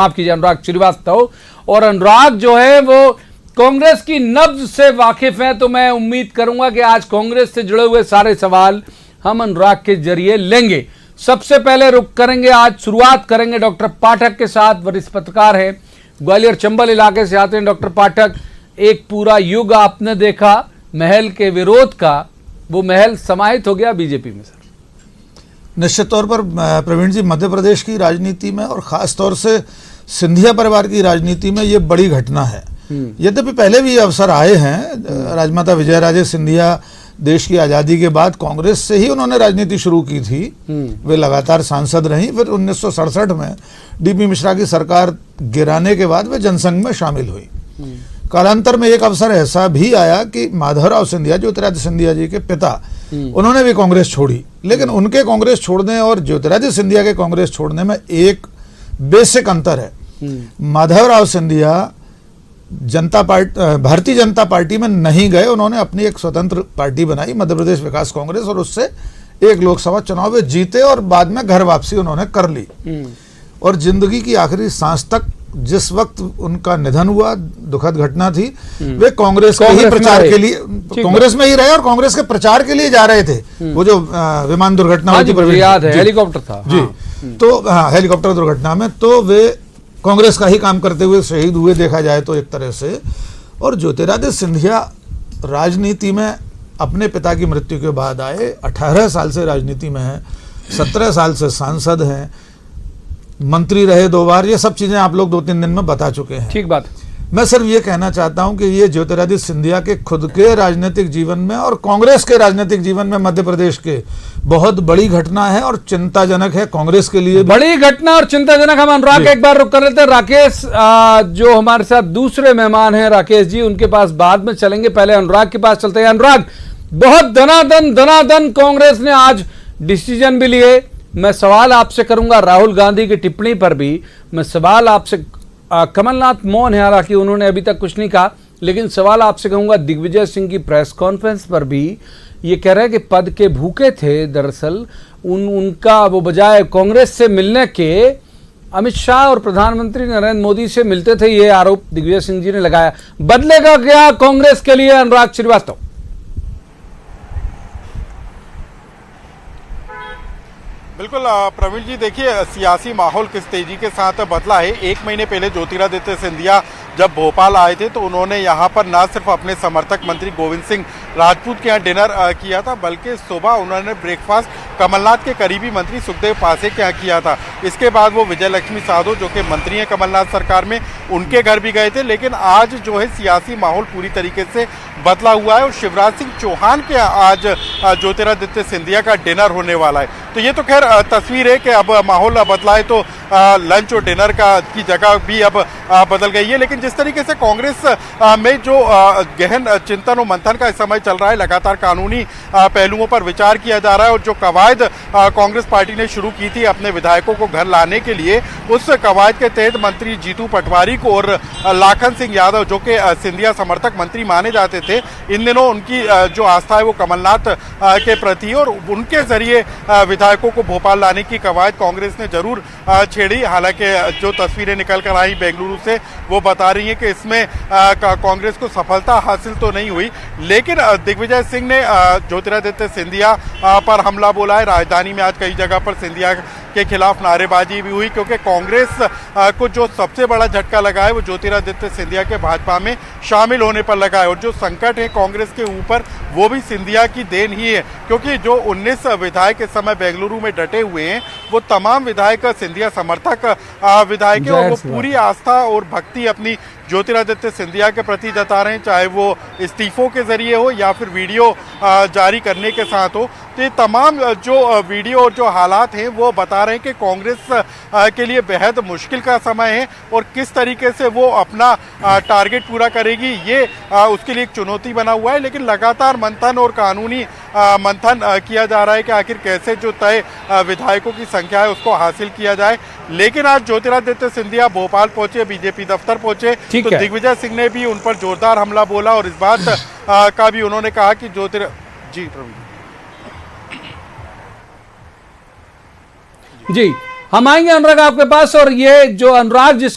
माफ कीजिए अनुराग श्रीवास्तव। और अनुराग जो है वो कांग्रेस की नब्ज से वाकिफ हैं, तो मैं उम्मीद करूंगा कि आज कांग्रेस से जुड़े हुए सारे सवाल हम अनुराग के जरिए लेंगे। सबसे पहले रुक करेंगे, आज शुरुआत करेंगे डॉक्टर पाठक के साथ। वरिष्ठ पत्रकार हैं, ग्वालियर चंबल इलाके से आते हैं डॉक्टर पाठक। एक पूरा युग आपने देखा महल के विरोध का, वो महल समाहित हो गया बीजेपी में। सर निश्चित तौर पर प्रवीण जी, मध्य प्रदेश की राजनीति में और खास तौर से सिंधिया परिवार की राजनीति में ये बड़ी घटना है। यद्यपि पहले भी अवसर आए हैं, राजमाता विजयराजे सिंधिया देश की आज़ादी के बाद कांग्रेस से ही उन्होंने राजनीति शुरू की थी। वे लगातार सांसद रहीं। फिर 1967 में डीपी मिश्रा की सरकार गिराने के बाद वे जनसंघ में शामिल हुई। कालांतर में एक अवसर ऐसा भी आया कि माधवराव सिंधिया, ज्योतिरादित्य सिंधिया जी के पिता, उन्होंने भी कांग्रेस छोड़ी। लेकिन उनके कांग्रेस छोड़ने और ज्योतिरादित्य सिंधिया के कांग्रेस छोड़ने में एक बेसिक अंतर है। माधवराव सिंधिया भारतीय जनता पार्टी में नहीं गए, उन्होंने अपनी एक स्वतंत्र पार्टी बनाई, मध्य प्रदेश विकास कांग्रेस, और उससे एक लोकसभा चुनाव में जीते और बाद में घर वापसी उन्होंने कर ली। और जिंदगी की आखिरी सांस तक जिस वक्त उनका निधन हुआ, दुखद घटना थी, वे कांग्रेस के ही प्रचार के लिए कांग्रेस में ही रहे और कांग्रेस के प्रचार के लिए जा रहे थे। वो जो विमान दुर्घटना हुई थी, याद है, हेलीकॉप्टर था जी, तो हाँ, हेलीकॉप्टर दुर्घटना में, तो वे कांग्रेस का ही काम करते हुए शहीद हुए, देखा जाए तो एक तरह से। और ज्योतिरादित्य सिंधिया राजनीति में अपने पिता की मृत्यु के बाद आए, 18 साल से राजनीति में हैं, 17 साल से सांसद हैं, मंत्री रहे 2 बार। ये सब चीजें आप लोग 2-3 दिन में बता चुके हैं। ठीक बात। मैं सिर्फ ये कहना चाहता हूं कि ये ज्योतिरादित्य सिंधिया के खुद के राजनीतिक जीवन में और कांग्रेस के राजनीतिक जीवन में मध्य प्रदेश के बहुत बड़ी घटना है और चिंताजनक है कांग्रेस के लिए। बड़ी घटना और चिंताजनक। हम अनुराग एक बार रुक कर लेते हैं। राकेश जो हमारे साथ दूसरे मेहमान हैं, राकेश जी, उनके पास बाद में चलेंगे, पहले अनुराग के पास चलते हैं। अनुराग, बहुत धनाधन कांग्रेस ने आज डिसीजन भी लिए। मैं सवाल आपसे करूंगा राहुल गांधी की टिप्पणी पर भी। मैं सवाल आपसे, कमलनाथ मौन है, हालांकि उन्होंने अभी तक कुछ नहीं कहा, लेकिन सवाल आपसे कहूंगा दिग्विजय सिंह की प्रेस कॉन्फ्रेंस पर भी ये कह रहे हैं कि पद के भूखे थे। दरअसल उनका वो बजाय कांग्रेस से मिलने के अमित शाह और प्रधानमंत्री नरेंद्र मोदी से मिलते थे, ये आरोप दिग्विजय सिंह जी ने लगाया। बदलेगा क्या कांग्रेस के लिए, अनुराग श्रीवास्तव? बिल्कुल प्रवीण जी, देखिए सियासी माहौल किस तेजी के साथ बदला है। 1 महीने पहले ज्योतिरादित्य सिंधिया जब भोपाल आए थे तो उन्होंने यहाँ पर न सिर्फ अपने समर्थक मंत्री गोविंद सिंह राजपूत के यहाँ डिनर किया था, बल्कि सुबह उन्होंने ब्रेकफास्ट कमलनाथ के करीबी मंत्री सुखदेव पासे के यहाँ किया था। इसके बाद वो विजय लक्ष्मी साधो, जो कि मंत्री हैं कमलनाथ सरकार में, उनके घर भी गए थे। लेकिन आज जो है सियासी माहौल पूरी तरीके से बदला हुआ है और शिवराज सिंह चौहान के आज ज्योतिरादित्य सिंधिया का डिनर होने वाला है। तो ये तो खैर तस्वीर है कि अब माहौल बदला है, तो लंच और डिनर की जगह भी अब बदल गई है। लेकिन जिस तरीके से कांग्रेस में जो गहन चिंतन और मंथन का इस समय चल रहा है, लगातार कानूनी पहलुओं पर विचार किया जा रहा है, और जो कवायद कांग्रेस पार्टी ने शुरू की थी अपने विधायकों को घर लाने के लिए, उस कवायद के तहत मंत्री जीतू पटवारी को और लाखन सिंह यादव, जो कि सिंधिया समर्थक मंत्री माने जाते थे, इन दिनों उनकी जो आस्था है वो कमलनाथ के प्रति, और उनके जरिए विधायकों को भोपाल लाने की कवायद कांग्रेस ने जरूर छेड़ी। हालांकि जो तस्वीरें निकल कर आई बेंगलुरु से, वो बता रही हैं कि इसमें कांग्रेस को सफलता हासिल तो नहीं हुई। लेकिन दिग्विजय सिंह ने ज्योतिरादित्य सिंधिया पर हमला बोला है। राजधानी में आज कई जगह पर सिंधिया के खिलाफ नारेबाजी भी हुई, क्योंकि कांग्रेस को जो सबसे बड़ा झटका लगा है वो ज्योतिरादित्य सिंधिया के भाजपा में शामिल होने पर लगा है। और जो संकट है कांग्रेस के ऊपर, वो भी सिंधिया की देन ही है, क्योंकि जो 19 विधायक इस समय बेंगलुरु में डटे हुए हैं, वो तमाम विधायक सिंधिया समर्थक विधायक है, और वो पूरी आस्था और भक्ति अपनी ज्योतिरादित्य सिंधिया के प्रति जता रहे हैं, चाहे वो इस्तीफों के जरिए हो या फिर वीडियो जारी करने के साथ हो। तो ये तमाम जो वीडियो और जो हालात हैं वो बता रहे हैं कि कांग्रेस के लिए बेहद मुश्किल का समय है, और किस तरीके से वो अपना टारगेट पूरा करेगी, ये उसके लिए एक चुनौती बना हुआ है। लेकिन लगातार मंथन और कानूनी मंथन किया जा रहा है कि आखिर कैसे जो तय विधायकों की संख्या है उसको हासिल किया जाए। लेकिन आज ज्योतिरादित्य सिंधिया भोपाल पहुंचे, बीजेपी दफ्तर पहुंचे, तो दिग्विजय सिंह ने भी उन पर जोरदार हमला बोला, और इस बात का भी उन्होंने कहा कि जी प्रवीण जी, हम आएंगे अनुराग आपके पास। और ये जो अनुराग जिस